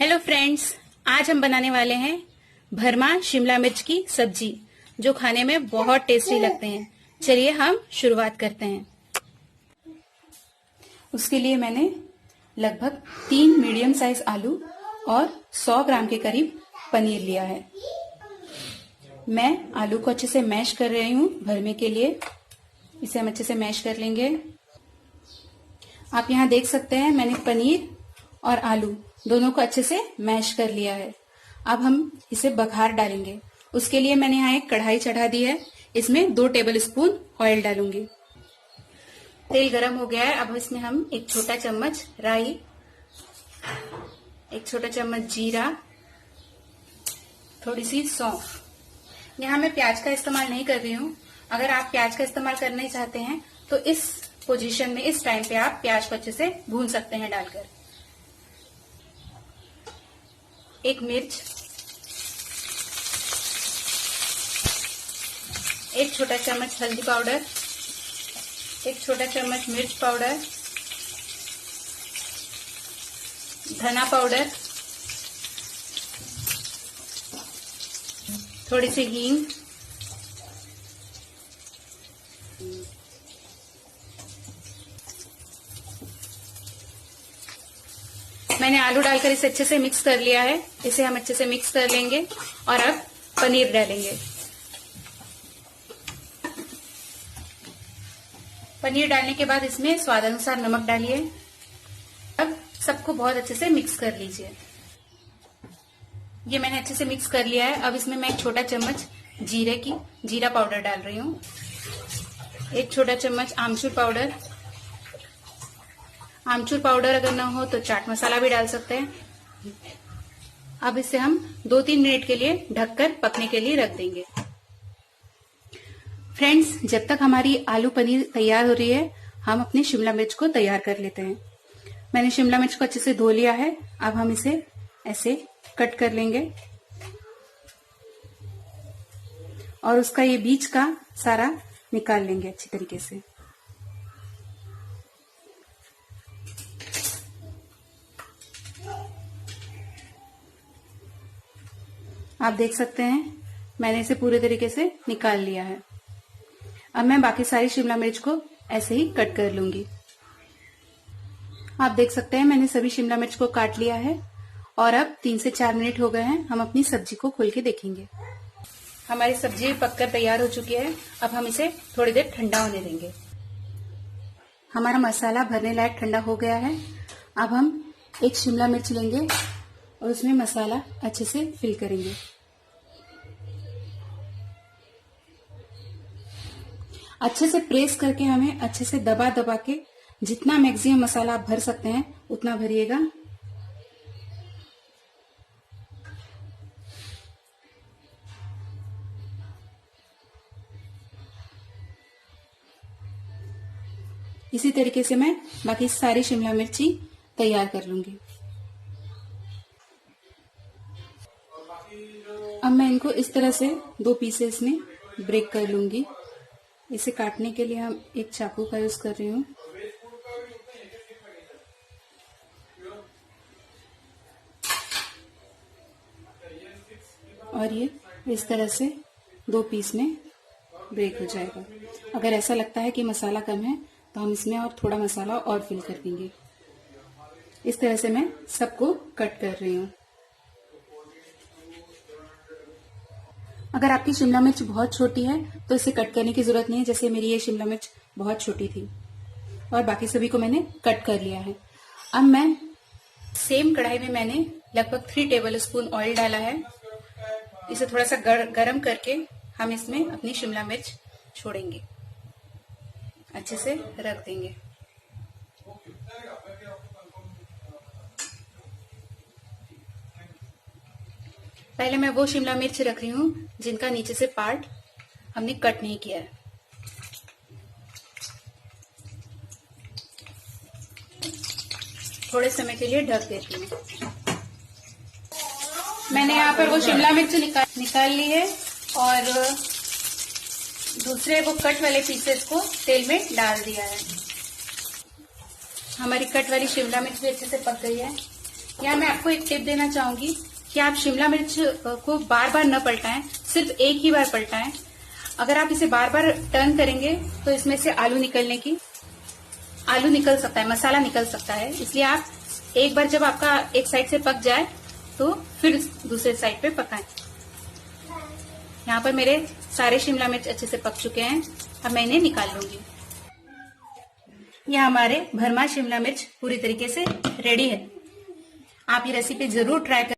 Hello friends, आज हम बनाने वाले हैं भरमा शिमला मिर्च की सब्जी, जो खाने में बहुत टेस्टी लगते हैं। चलिए हम शुरुआत करते हैं। उसके लिए मैंने लगभग 3 मीडियम साइज आलू और 100 ग्राम के करीब पनीर लिया है। मैं आलू को अच्छे से मैश कर रही हूँ भरमे के लिए। इसे हम अच्छे से मैश कर लेंगे। आप यहाँ देख सकते हैं मैंने पनीर और आलू दोनों को अच्छे से मैश कर लिया है। अब हम इसे बघार डालेंगे। उसके लिए मैंने यहाँ एक कढ़ाई चढ़ा दी है। इसमें 2 टेबल स्पून ऑयल डालूंगी। तेल गरम हो गया है। अब इसमें हम 1 छोटा चम्मच राई, 1 छोटा चम्मच जीरा, थोड़ी सी सौंफ। यहाँ मैं प्याज का इस्तेमाल नहीं कर रही हूँ। अगर आप प्याज का इस्तेमाल करना चाहते हैं तो इस पोजीशन में, इस टाइम पे आप प्याज को अच्छे से भून सकते हैं डालकर। 1 मिर्च, 1 छोटा चम्मच हल्दी पाउडर, 1 छोटा चम्मच मिर्च पाउडर, धना पाउडर, थोड़ी सी हींग, मैंने आलू डालकर इसे अच्छे से मिक्स कर लिया है। इसे हम अच्छे से मिक्स कर लेंगे और अब पनीर डालेंगे। पनीर डालने के बाद इसमें स्वाद अनुसार नमक डालिए। अब सबको बहुत अच्छे से मिक्स कर लीजिए। ये मैंने अच्छे से मिक्स कर लिया है। अब इसमें मैं 1 छोटा चम्मच जीरा पाउडर डाल रही हूँ, 1 छोटा चम्मच आमचूर पाउडर। आमचूर पाउडर अगर ना हो तो चाट मसाला भी डाल सकते हैं। अब इसे हम 2-3 मिनट के लिए ढककर पकने के लिए रख देंगे। फ्रेंड्स, जब तक हमारी आलू पनीर तैयार हो रही है, हम अपनी शिमला मिर्च को तैयार कर लेते हैं। मैंने शिमला मिर्च को अच्छे से धो लिया है। अब हम इसे ऐसे कट कर लेंगे और उसका ये बीच का सारा निकाल लेंगे अच्छी तरीके से। आप देख सकते हैं मैंने इसे पूरे तरीके से निकाल लिया है। अब मैं बाकी सारी शिमला मिर्च को ऐसे ही कट कर लूंगी। आप देख सकते हैं मैंने सभी शिमला मिर्च को काट लिया है और अब 3 से 4 मिनट हो गए हैं। हम अपनी सब्जी को खोल के देखेंगे। हमारी सब्जी पककर तैयार हो चुकी है। अब हम इसे थोड़ी देर ठंडा होने देंगे। हमारा मसाला भरने लायक ठंडा हो गया है। अब हम 1 शिमला मिर्च लेंगे और उसमें मसाला अच्छे से फिल करेंगे। अच्छे से प्रेस करके हमें अच्छे से दबा दबा के जितना मैक्सिमम मसाला आप भर सकते हैं उतना भरिएगा। इसी तरीके से मैं बाकी सारी शिमला मिर्ची तैयार कर लूंगी। अब मैं इनको इस तरह से 2 पीसेस में ब्रेक कर लूंगी। इसे काटने के लिए हम एक चाकू का यूज कर रही हूँ। और ये इस तरह से 2 पीस में ब्रेक हो जाएगा। अगर ऐसा लगता है कि मसाला कम है तो हम इसमें और थोड़ा मसाला और फिल कर देंगे। इस तरह से मैं सबको कट कर रही हूँ। अगर आपकी शिमला मिर्च बहुत छोटी है तो इसे कट करने की जरूरत नहीं है। जैसे मेरी ये शिमला मिर्च बहुत छोटी थी और बाकी सभी को मैंने कट कर लिया है। अब मैं सेम कढ़ाई में मैंने लगभग 3 टेबल स्पून ऑयल डाला है। इसे थोड़ा सा गरम करके हम इसमें अपनी शिमला मिर्च छोड़ेंगे, अच्छे से रख देंगे। पहले मैं वो शिमला मिर्च रख रही हूँ जिनका नीचे से पार्ट हमने कट नहीं किया है। थोड़े समय के लिए ढक देती हूँ। मैंने यहाँ पर वो शिमला मिर्च निकाल ली है और दूसरे वो कट वाले पीसेस को तेल में डाल दिया है। हमारी कट वाली शिमला मिर्च भी अच्छे से पक गई है। यहाँ मैं आपको एक टिप देना चाहूंगी कि आप शिमला मिर्च को बार बार न पलटाएं, सिर्फ एक ही बार पलटाएं। अगर आप इसे बार बार टर्न करेंगे तो इसमें से आलू निकल सकता है, मसाला निकल सकता है। इसलिए आप एक बार जब आपका एक साइड से पक जाए तो फिर दूसरे साइड पे पकाएं। यहाँ पर मेरे सारे शिमला मिर्च अच्छे से पक चुके हैं। अब मैं इन्हें निकाल लूंगी। यह हमारे भरमा शिमला मिर्च पूरी तरीके से रेडी है। आप ये रेसिपी जरूर ट्राई करें।